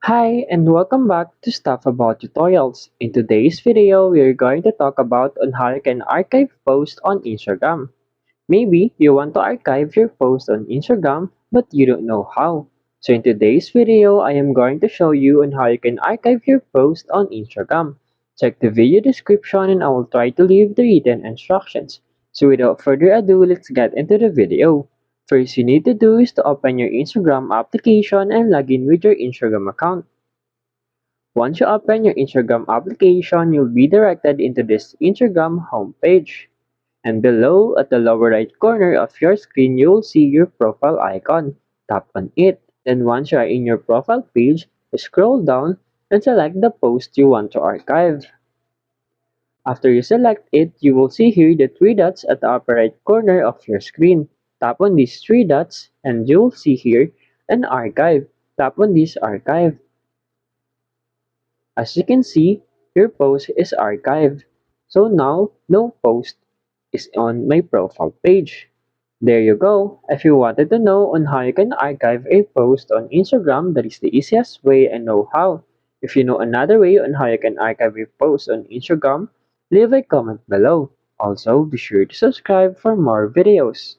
Hi and welcome back to Stuff About Tutorials. In today's video, we are going to talk about on how you can archive posts on Instagram. Maybe you want to archive your post on Instagram but you don't know how. So in today's video, I am going to show you on how you can archive your post on Instagram. Check the video description and I will try to leave the written instructions. So without further ado, let's get into the video. First you need to do is to open your Instagram application and log in with your Instagram account. Once you open your Instagram application, you'll be directed into this Instagram homepage. And below, at the lower right corner of your screen, you'll see your profile icon. Tap on it. Then once you are in your profile page, scroll down and select the post you want to archive. After you select it, you will see here the three dots at the upper right corner of your screen. Tap on these three dots and you'll see here an archive. Tap on this archive. As you can see, your post is archived. So now, no post is on my profile page. There you go. If you wanted to know on how you can archive a post on Instagram, that is the easiest way I know how. If you know another way on how you can archive a post on Instagram, leave a comment below. Also, be sure to subscribe for more videos.